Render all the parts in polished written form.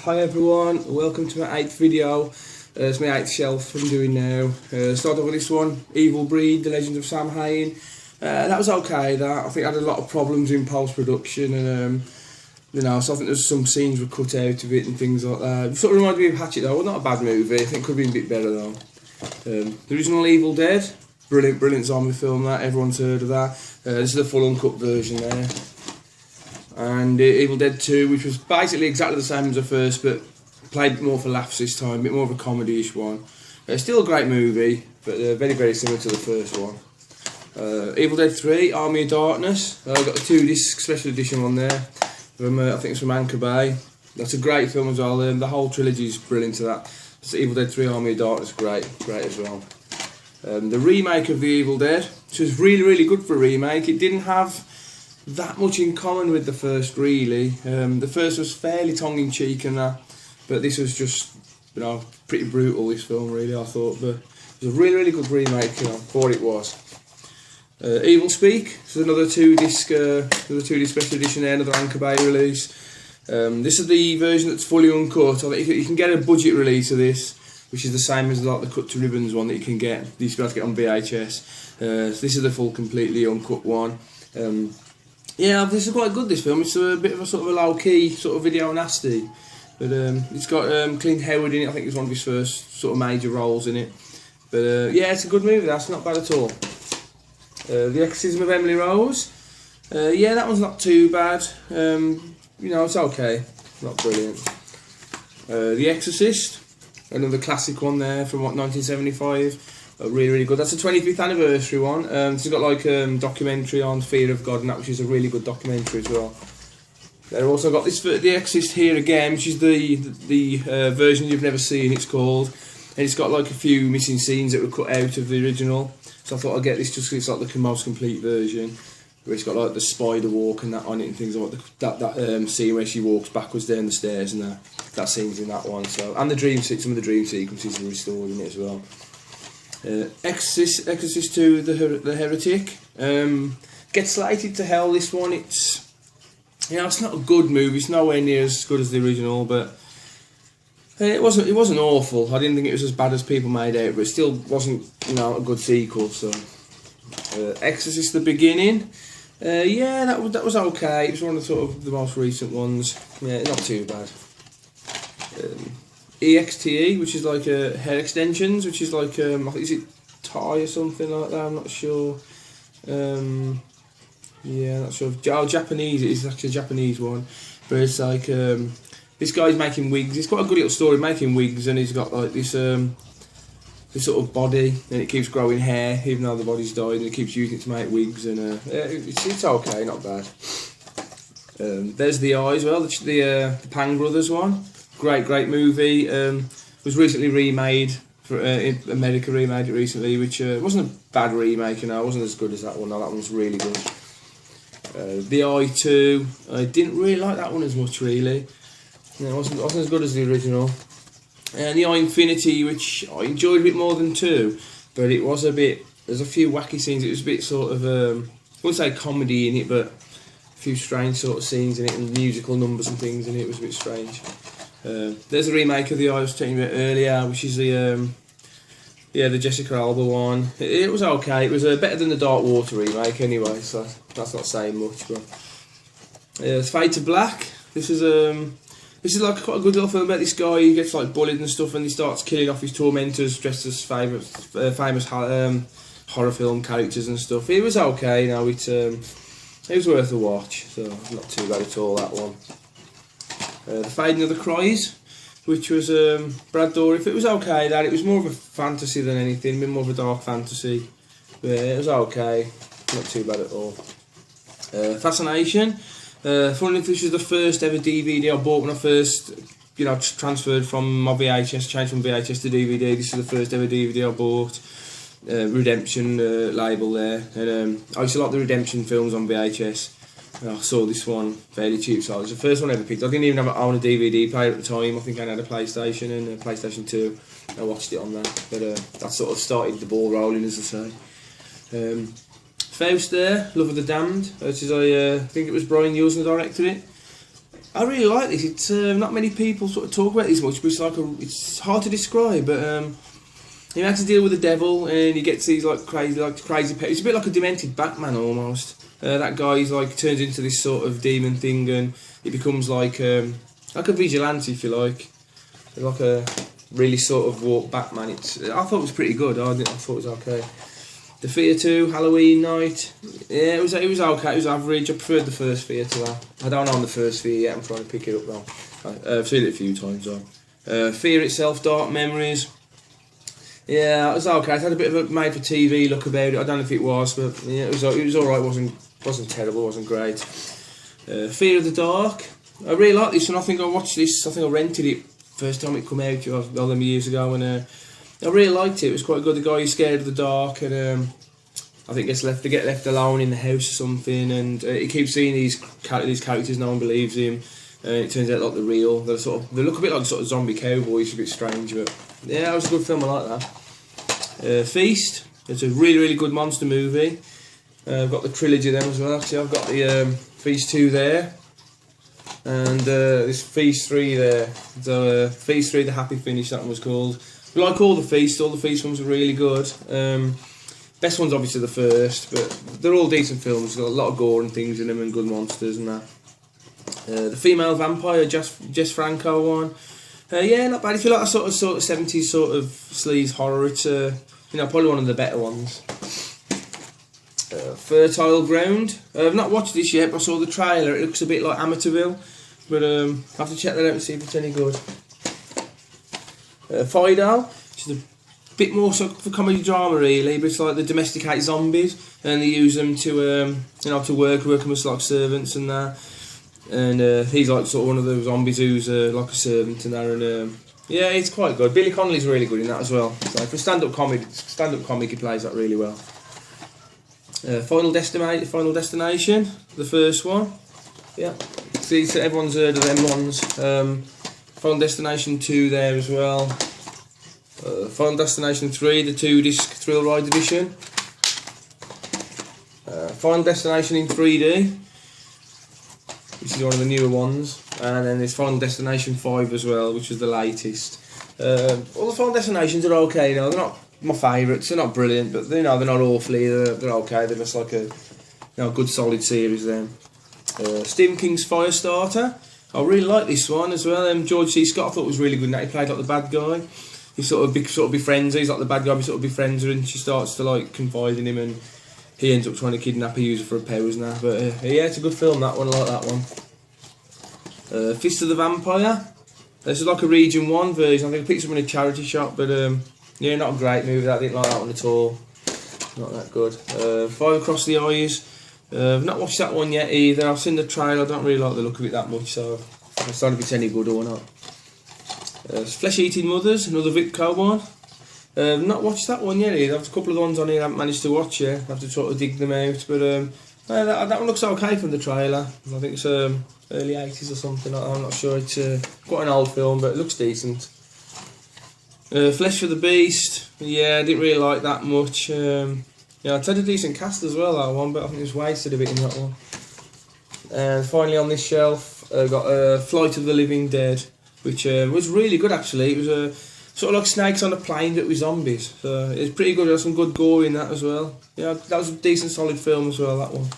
Hi everyone, welcome to my 8th video. It's my 8th shelf I'm doing now. Start off with this one, Evil Breed, The Legend of Samhain. That was okay, that. I think I had a lot of problems in post-production and so I think there's some scenes were cut out of it and things like that. It sort of reminded me of Hatchet though, not a bad movie, I think it could have been a bit better though. The original Evil Dead, brilliant zombie film that, everyone's heard of that. This is the full uncut version there. And Evil Dead 2, which was basically exactly the same as the first, but played a bit more for laughs this time, a bit more of a comedy-ish one. Still a great movie, but very similar to the first one. Evil Dead 3, Army of Darkness. Got a 2-disc special edition on there. From, I think it's from Anchor Bay. That's a great film as well. The whole trilogy is brilliant to that. So Evil Dead 3, Army of Darkness, great as well. The remake of the Evil Dead, which was really good for a remake. It didn't have that much in common with the first, really. The first was fairly tongue-in-cheek and that, but this was just, pretty brutal, this film, really, I thought. But it was a really good remake, for what it was. Evil Speak, this is another 2-disc special edition there, another Anchor Bay release. This is the version that's fully uncut. I think you can get a budget release of this, which is the same as like the cut to ribbons one that you can get. You used to be able to get on VHS. So this is the full, completely uncut one. Yeah, this is quite good, this film. It's a bit of a sort of a low-key sort of video nasty. But it's got Clint Howard in it. I think it was one of his first sort of major roles in it. But yeah, it's a good movie. That's not bad at all. The Exorcism of Emily Rose. Yeah, that one's not too bad. It's okay. Not brilliant. The Exorcist. Another classic one there from, 1975. Really good. That's a 25th anniversary one. It's got like documentary on Fear of God and that, which is a really good documentary as well. They've also got this The Exorcist Here Again, which is the version you've never seen, it's called. And it's got like a few missing scenes that were cut out of the original. So I thought I'd get this just because it's like the most complete version. Where it's got like the spider walk and that on it and things like that scene where she walks backwards down the stairs and that scene's in that one. So, and some of the dream sequences are restored in it as well. Exorcist 2, the Heretic. Gets slated to hell, this one. It's not a good movie. It's nowhere near as good as the original, but it wasn't awful. I didn't think it was as bad as people made out, but it still wasn't a good sequel. So Exorcist: The Beginning. Yeah, that was okay. It was one of the most recent ones. Yeah, not too bad. EXTE, which is like hair extensions, which is like I think is it Thai or something like that. I'm not sure. Yeah, not sure. Oh, Japanese. It's actually a Japanese one, but it's like this guy's making wigs. It's quite a good little story, making wigs, and he's got like this sort of body, and it keeps growing hair even though the body's died, and he keeps using it to make wigs, and it's okay, not bad. There's The Eye as well, the Pang Brothers one. Great movie. Was recently remade. In America remade it recently, which wasn't a bad remake. It wasn't as good as that one. No, that one's really good. The Eye 2. I didn't really like that one as much, really. It wasn't as good as the original. And The Eye Infinity, which I enjoyed a bit more than 2, but it was a bit. There's a few wacky scenes. It was a bit sort of I wouldn't say comedy in it, but a few strange sort of scenes in it and musical numbers and things in it. It was a bit strange. There's a remake of The Eye I was telling you about earlier, which is the Jessica Alba one. It was okay. It was better than the Dark Water remake anyway, so that's not saying much. But it's Fade to Black. This is like quite a good little film about this guy. He gets like bullied and stuff, and he starts killing off his tormentors dressed as famous horror film characters and stuff. It was okay. It was worth a watch. So not too bad at all, that one. The Fading of the Cries, which was Brad Dourif. It was okay, that. It was more of a fantasy than anything, a bit more of a dark fantasy. But it was okay, not too bad at all. Fascination. Funny enough, this was the first ever DVD I bought when I first, transferred from my VHS, changed from VHS to DVD. This is the first ever DVD I bought. Redemption label there. And I used to like the Redemption films on VHS. I saw this one fairly cheap, so it was the first one I ever picked. I didn't even own a DVD player at the time. I think I had a PlayStation and a PlayStation 2. I watched it on that, but that sort of started the ball rolling, as I say. Faust there, Love of the Damned, which is I think it was Brian Yuzna directed it. I really like this. It's not many people sort of talk about this much, but it's hard to describe. But he has to deal with the devil, and he gets these crazy. It's a bit like a demented Batman almost. That guy's turns into this sort of demon thing, and it becomes like a vigilante, if you like a really sort of warped Batman. I thought it was pretty good. I thought it was okay. The Fear 2, Halloween Night. Yeah, it was okay. It was average. I preferred the first Fear to that. I don't own the first Fear yet. I'm trying to pick it up though. I've seen it a few times though. Fear itself, Dark Memories. Yeah, it was okay. It had a bit of a made-for-TV look about it. I don't know if it was, but yeah, it was alright. It wasn't terrible. It wasn't great. Fear of the Dark. I really like this one. I think I watched this. I think I rented it first time it came out all them years ago, and I really liked it. It was quite good. The guy who's scared of the dark, and I think they get left alone in the house or something, and he keeps seeing these characters. No one believes him, and it turns out like they're real. They look a bit like sort of zombie cowboys. A bit strange, but yeah, it was a good film. I like that. Feast. It's a really good monster movie. I've got the trilogy of them as well. Actually, I've got the Feast 2 there, and this Feast 3 there. So Feast 3, the Happy Finish, that one was called. Like all the Feast ones are really good. Best one's obviously the first, but they're all decent films. Got a lot of gore and things in them, and good monsters and that. The Female Vampire, Jess Franco one. Yeah, not bad. If you like a sort of 70s sort of sleaze horror, it's probably one of the better ones. Fertile Ground. I've not watched this yet, but I saw the trailer. It looks a bit like Amityville, but I have to check that out and see if it's any good. Fido, which is a bit more sort of comedy drama really, but it's like they domesticate zombies and they use them to to work them as like servants and that. And he's like sort of one of the zombies who's like a servant and that. And yeah, it's quite good. Billy Connolly's really good in that as well. So for stand-up comic, he plays that really well. Final Destination, the first one. Yeah, see, so everyone's heard of them ones. Final Destination 2 there as well. Final Destination 3, the 2-disc Thrill Ride edition. Final Destination in 3D, which is one of the newer ones. And then there's Final Destination 5 as well, which is the latest. All the Final Destinations are okay, they're not my favourites, they're not brilliant, but they're not awful either, they're okay, they're just like a good solid series then. Stephen King's Firestarter. I really like this one as well. George C. Scott I thought was really good in that. He played like the bad guy. He sort of befriends her. He's like the bad guy, but sort of befriends her, and she starts to like confide in him, and he ends up trying to kidnap her, use her for her powers now. But yeah, it's a good film, that one. I like that one. Fist of the Vampire. This is like a Region 1 version. I think I picked up in a charity shop, but yeah, not a great movie. I didn't like that one at all. Not that good. Fire Across the Eyes. I've not watched that one yet either. I've seen the trailer. I don't really like the look of it that much, so I don't know if it's any good or not. Flesh Eating Mothers, another Vitco one. Not watched that one yet either. There's a couple of ones on here I haven't managed to watch yet. I have to try to dig them out, but that one looks okay from the trailer. I think it's early 80s or something. I'm not sure. It's quite an old film, but it looks decent. Flesh for the Beast. Yeah, I didn't really like that much. Yeah, it's had a decent cast as well, that one, but I think it's wasted a bit in that one. And finally on this shelf, I've got Flight of the Living Dead, which was really good actually. It was sort of like Snakes on a Plane, but with zombies. So it's pretty good. There's some good gore in that as well. Yeah, that was a decent solid film as well, that one.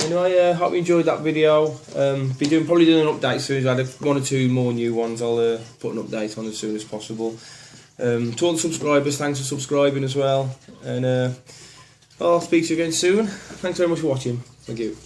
Anyway, hope you enjoyed that video. Probably doing an update soon. I had 1 or 2 more new ones. I'll put an update on as soon as possible. To all the subscribers, thanks for subscribing as well. And I'll speak to you again soon. Thanks very much for watching. Thank you.